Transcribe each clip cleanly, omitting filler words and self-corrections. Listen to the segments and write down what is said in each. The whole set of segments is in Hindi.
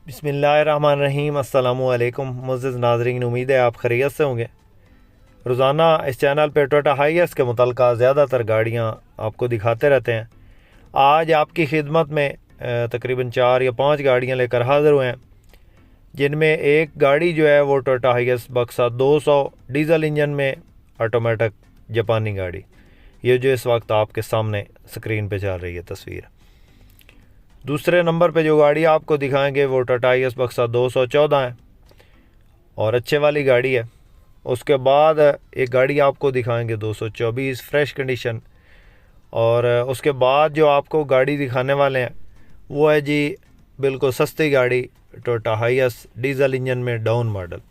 बिस्मिल्लाहिर्रहमानिर्रहीम। अस्सलामुअलैकुम मुअज़्ज़िज़ नाज़रीन, उम्मीद है आप खैरियत से होंगे। रोज़ाना इस चैनल पे टोयोटा हाइएस के मुतल्लिक़ ज़्यादातर गाड़ियाँ आपको दिखाते रहते हैं। आज आपकी खिदमत में तकरीबन 4 या 5 गाड़ियाँ लेकर हाज़िर हुए हैं, जिनमें एक गाड़ी जो है वो टोयोटा हाइएस बक्सा 200 डीज़ल इंजन में ऑटोमेटिक जापानी गाड़ी, ये जो इस वक्त आपके सामने स्क्रीन पे चल रही है तस्वीर। दूसरे नंबर पे जो गाड़ी आपको दिखाएंगे वो टाटा हाइएस बक्सा 214 है और अच्छे वाली गाड़ी है। उसके बाद एक गाड़ी आपको दिखाएंगे 224 फ्रेश कंडीशन, और उसके बाद जो आपको गाड़ी दिखाने वाले हैं वो है जी बिल्कुल सस्ती गाड़ी टोयोटा हाइएस डीज़ल इंजन में डाउन मॉडल।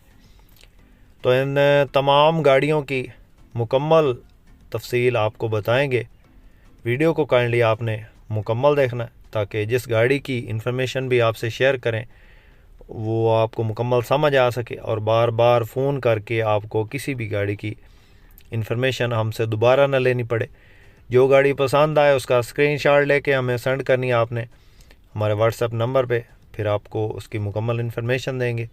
तो इन तमाम गाड़ियों की मुकम्मल तफसील आपको बताएंगे। वीडियो को काइंडली आपने मुकम्मल देखना है ताकि जिस गाड़ी की इन्फॉर्मेशन भी आपसे शेयर करें वो आपको मुकम्मल समझ आ सके और बार बार फ़ोन करके आपको किसी भी गाड़ी की इन्फॉर्मेशन हमसे दोबारा ना लेनी पड़े। जो गाड़ी पसंद आए उसका स्क्रीनशॉट लेके हमें सेंड करनी है आपने हमारे व्हाट्सएप नंबर पे, फिर आपको उसकी मुकम्मल इन्फॉर्मेशन देंगे।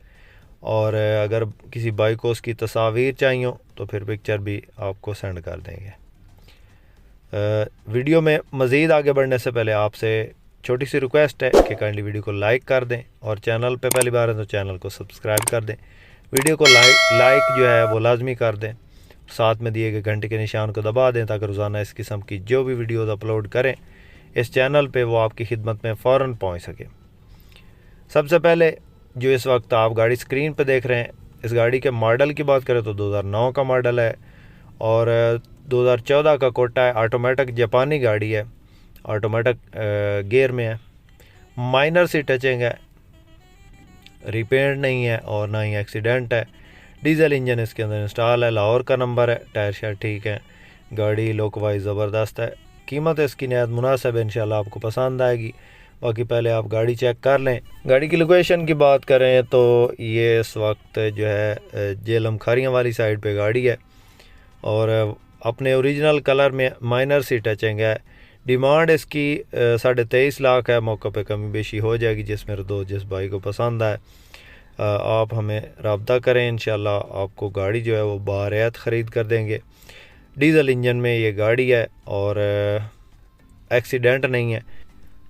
और अगर किसी बाइक को उसकी तस्वीर चाहिए हो तो फिर पिक्चर भी आपको सेंड कर देंगे। वीडियो में मज़ीद आगे बढ़ने से पहले आपसे छोटी सी रिक्वेस्ट है कि काइंडली वीडियो को लाइक कर दें और चैनल पे पहली बार है तो चैनल को सब्सक्राइब कर दें। वीडियो को लाइक जो है वो लाजमी कर दें, साथ में दिए गए घंटे के निशान को दबा दें ताकि रोज़ाना इस किस्म की जो भी वीडियोज़ अपलोड करें इस चैनल पे वो आपकी खिदमत में फ़ौरन पहुंच सके। सबसे पहले जो इस वक्त आप गाड़ी स्क्रीन पे देख रहे हैं, इस गाड़ी के मॉडल की बात करें तो 2009 का मॉडल है और 2014 का कोटा है। ऑटोमेटिक जापानी गाड़ी है, ऑटोमेटिक गियर में है, माइनर सी टचिंग है, रिपेयर नहीं है और ना ही एक्सीडेंट है। डीज़ल इंजन इसके अंदर इंस्टॉल है, लाहौर का नंबर है, टायर शायर ठीक है, गाड़ी लुक वाइज ज़बरदस्त है। कीमत इसकी नहायत मुनासिब है, इंशाल्लाह आपको पसंद आएगी। बाकी पहले आप गाड़ी चेक कर लें। गाड़ी की लोकेशन की बात करें तो ये इस वक्त जो है जेलम खारियाँ वाली साइड पे गाड़ी है और अपने ओरिजिनल कलर में माइनर सी टचिंग है। डिमांड इसकी 23.5 लाख है, मौके पे कमी बेशी हो जाएगी जिस मेरे दोस्त जिस भाई को पसंद आए आप हमें रब्ता करें, इंशाल्लाह आपको गाड़ी जो है वो बारियात ख़रीद कर देंगे। डीज़ल इंजन में ये गाड़ी है और एक्सीडेंट नहीं है।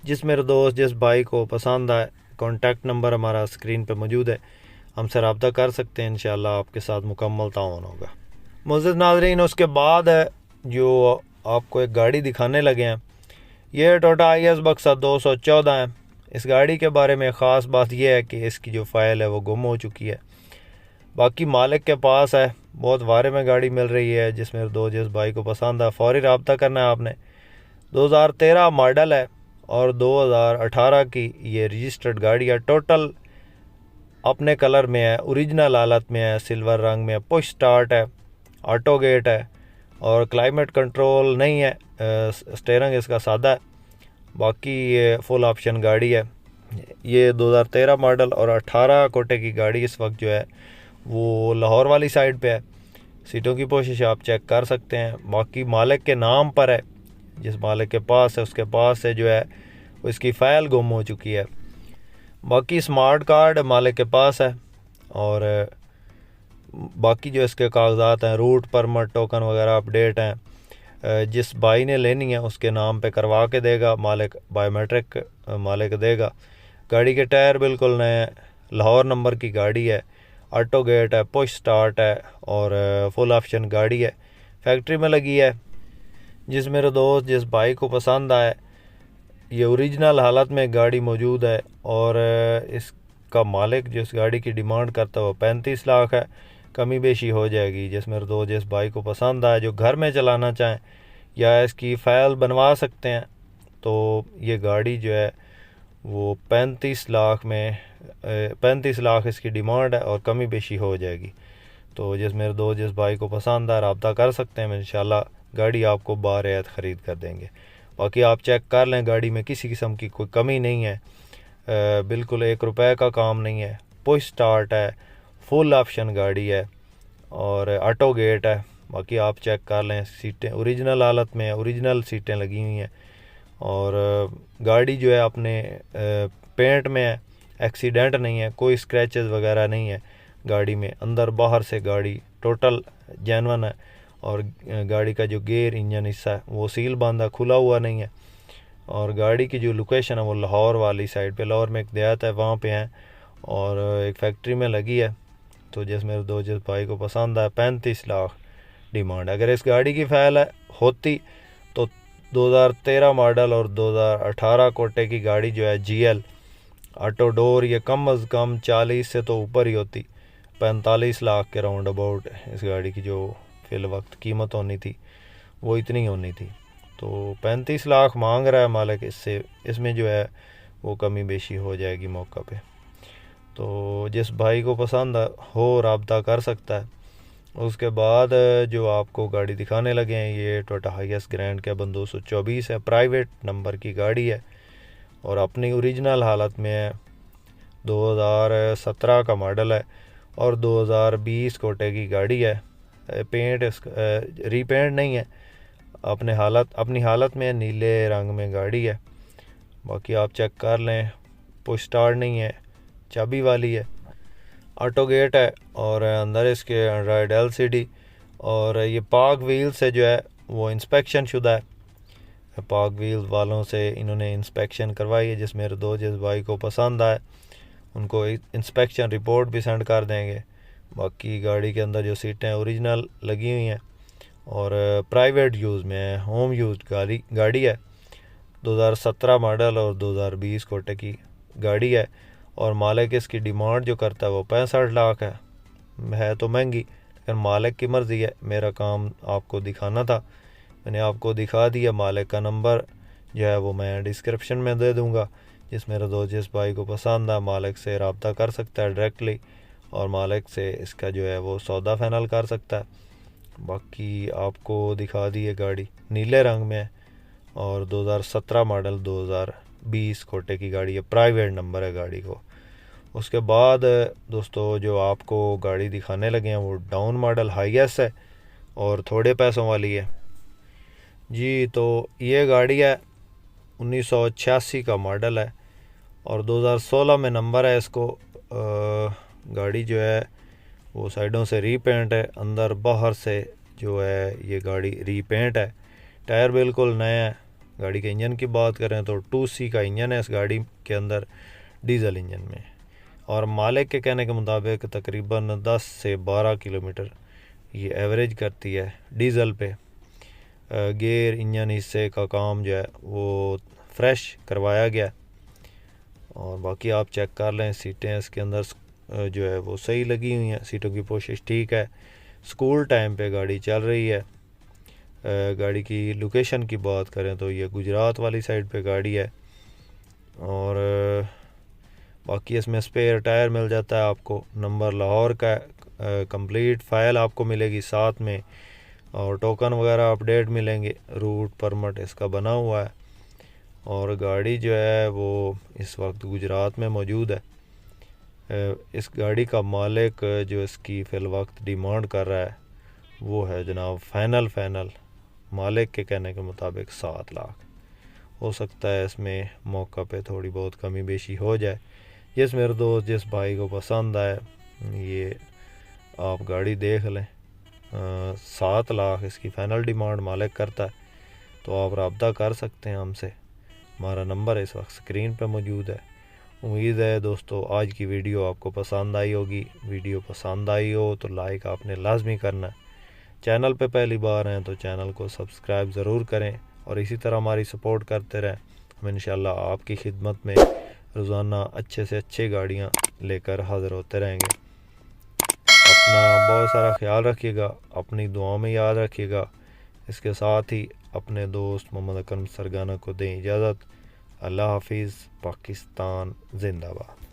जिस मेरे दोस्त जिस भाई को पसंद आए कॉन्टैक्ट नंबर हमारा स्क्रीन पे मौजूद है, हमसे रब्ता कर सकते हैं, इंशाल्लाह आपके साथ मुकम्मल ताउन होगा। मुअज़्ज़िज़ नाज़रीन, उसके बाद जो आपको एक गाड़ी दिखाने लगे हैं ये टोयोटा हाइएस बक्सा 214 है। इस गाड़ी के बारे में ख़ास बात यह है कि इसकी जो फ़ाइल है वो गुम हो चुकी है, बाकी मालिक के पास है। बहुत वारे में गाड़ी मिल रही है, जिस मेरे दो जिस भाई को पसंद है फ़ौरी रब्ता करना है आपने। 2013 मॉडल है और 2018 की ये रजिस्टर्ड गाड़ी है। टोटल अपने कलर में है, ओरिजिनल हालत में है, सिल्वर रंग में है, पुश स्टार्ट है, ऑटो गेट है और क्लाइमेट कंट्रोल नहीं है। स्टीयरिंग इसका सादा है, बाकी ये फुल ऑप्शन गाड़ी है। ये 2013 मॉडल और 18 कोटे की गाड़ी इस वक्त जो है वो लाहौर वाली साइड पे है। सीटों की पोशिश आप चेक कर सकते हैं। बाकी मालिक के नाम पर है, जिस मालिक के पास है उसके पास से जो है उसकी फ़ाइल गुम हो चुकी है। बाकी स्मार्ट कार्ड मालिक के पास है और बाकी जो इसके कागजात हैं, रूट परमिट टोकन वगैरह अपडेट हैं। जिस भाई ने लेनी है उसके नाम पे करवा के देगा मालिक, बायोमेट्रिक मालिक देगा। गाड़ी के टायर बिल्कुल नए, लाहौर नंबर की गाड़ी है, ऑटो गेट है, पुश स्टार्ट है और फुल ऑप्शन गाड़ी है, फैक्ट्री में लगी है। जिस मेरे दोस्त जिस भाई को पसंद आए ये ओरिजिनल हालत में गाड़ी मौजूद है और इसका मालिक जिस गाड़ी की डिमांड करता है वो 35 लाख है, कमी बेशी हो जाएगी। जिस मेरे दोस्त जिस भाई को पसंद आए जो घर में चलाना चाहें या इसकी फ़ाइल बनवा सकते हैं तो ये गाड़ी जो है वो 35 लाख में 35 लाख इसकी डिमांड है और कमी बेशी हो जाएगी। तो जिस मेरे दोस्त जिस भाई को पसंद है रब्ता कर सकते हैं, इंशाल्लाह गाड़ी आपको बारियात ख़रीद कर देंगे। बाकी आप चेक कर लें, गाड़ी में किसी किस्म की कोई कमी नहीं है, बिल्कुल 1 रुपए का काम नहीं है, पुश स्टार्ट है, फुल ऑप्शन गाड़ी है और ऑटो गेट है। बाकी आप चेक कर लें, सीटें ओरिजिनल हालत में है, ओरिजिनल सीटें लगी हुई हैं और गाड़ी जो है अपने पेंट में है, एक्सीडेंट नहीं है, कोई स्क्रैचेस वगैरह नहीं है गाड़ी में, अंदर बाहर से गाड़ी टोटल जेन्युइन है। और गाड़ी का जो गेयर इंजन हिस्सा है वो सील बंद है, खुला हुआ नहीं है। और गाड़ी की जो लोकेशन है वो लाहौर वाली साइड पे, लाहौर में एक देहात है वहाँ पे है और एक फैक्ट्री में लगी है। तो जिस मेरे दो जिस भाई को पसंद है, 35 लाख डिमांड। अगर इस गाड़ी की फ़ाइल होती तो 2013 मॉडल और 2018 कोटे की गाड़ी जो है GL ऑटो डोर, ये कम अज़ कम 40 से तो ऊपर ही होती। 45 लाख के राउंड अबाउट इस गाड़ी की जो फिल वक्त कीमत होनी थी वो इतनी होनी थी। तो 35 लाख मांग रहा है मालिक, इसमें जो है वो कमी बेशी हो जाएगी मौका पे। तो जिस भाई को पसंद हो रब्ता कर सकता है। उसके बाद जो आपको गाड़ी दिखाने लगे हैं, ये टोयोटा हाईएस ग्रैंड कैबन 224 है, प्राइवेट नंबर की गाड़ी है और अपनी ओरिजिनल हालत में है। 2017 का मॉडल है और 2020 कोटे की गाड़ी है। पेंट रीपेंट नहीं है, अपनी हालत में नीले रंग में गाड़ी है। बाकी आप चेक कर लें, पुश स्टार्ट नहीं है, चाबी वाली है, ऑटो गेट है और अंदर इसके एंड्रॉयड LCD और ये पाक व्हील से जो है वो इंस्पेक्शन शुदा है। पाक व्हील वालों से इन्होंने इंस्पेक्शन करवाई है। जिस भाई को पसंद आए उनको इंस्पेक्शन रिपोर्ट भी सेंड कर देंगे। बाकी गाड़ी के अंदर जो सीटें ओरिजिनल लगी हुई हैं और प्राइवेट यूज़ में है, होम यूज गाड़ी है। 2017 मॉडल और 2020 कोटे की गाड़ी है और मालिक इसकी डिमांड जो करता है वो 65 लाख है तो महंगी, लेकिन मालिक की मर्ज़ी है। मेरा काम आपको दिखाना था, मैंने आपको दिखा दिया। मालिक का नंबर जो है वो मैं डिस्क्रिप्शन में दे दूँगा। जिस भाई को पसंद है मालिक से रब्ता कर सकता है डायरेक्टली और मालिक से इसका जो है वो सौदा फाइनल कर सकता है। बाकी आपको दिखा दी है गाड़ी, नीले रंग में है और 2017 मॉडल 2020 कोटे की गाड़ी है, प्राइवेट नंबर है गाड़ी को। उसके बाद दोस्तों जो आपको गाड़ी दिखाने लगे हैं वो डाउन मॉडल हाईएस है और थोड़े पैसों वाली है जी। तो ये गाड़ी है 1986 का मॉडल है और 2016 में नंबर है इसको। गाड़ी जो है वो साइडों से रीपेंट है, अंदर बाहर से जो है ये गाड़ी रीपेंट है। टायर बिल्कुल नया है। गाड़ी के इंजन की बात करें तो 2C का इंजन है इस गाड़ी के अंदर, डीजल इंजन में। और मालिक के कहने के मुताबिक तकरीबन 10 से 12 किलोमीटर ये एवरेज करती है डीज़ल पे। गेयर इंजन हिस्से का काम जो है वो फ्रेश करवाया गया और बाकी आप चेक कर लें। सीटें इसके अंदर जो है वो सही लगी हुई हैं, सीटों की पोशिश ठीक है। स्कूल टाइम पे गाड़ी चल रही है। गाड़ी की लोकेशन की बात करें तो ये गुजरात वाली साइड पे गाड़ी है और बाकी इसमें स्पेयर टायर मिल जाता है आपको। नंबर लाहौर का कंप्लीट फ़ाइल आपको मिलेगी साथ में और टोकन वगैरह अपडेट मिलेंगे। रूट परमिट इसका बना हुआ है और गाड़ी जो है वो इस वक्त गुजरात में मौजूद है। इस गाड़ी का मालिक जो इसकी फ़िल वक्त डिमांड कर रहा है वो है जनाब फ़ाइनल मालिक के कहने के मुताबिक 7 लाख। हो सकता है इसमें मौका पे थोड़ी बहुत कमी बेशी हो जाए। मेरे दोस्त जिस भाई को पसंद आए ये आप गाड़ी देख लें। 7 लाख इसकी फ़ाइनल डिमांड मालिक करता है, तो आप रब्ता कर सकते हैं हमसे। हमारा नंबर इस वक्त स्क्रीन पे मौजूद है। उम्मीद है दोस्तों आज की वीडियो आपको पसंद आई होगी। वीडियो पसंद आई हो तो लाइक आपने लाजमी करना है। चैनल पे पहली बार हैं तो चैनल को सब्सक्राइब ज़रूर करें और इसी तरह हमारी सपोर्ट करते रहें। हम इंशाल्लाह आपकी खिदमत में रोज़ाना अच्छे से अच्छी गाड़ियाँ लेकर हाज़िर होते रहेंगे। अपना बहुत सारा ख्याल रखिएगा, अपनी दुआ में याद रखिएगा। इसके साथ ही अपने दोस्त मोहम्मद अकरम सरगाना को दें इजाज़त। अल्लाह हाफिज़। पाकिस्तान जिंदाबाद।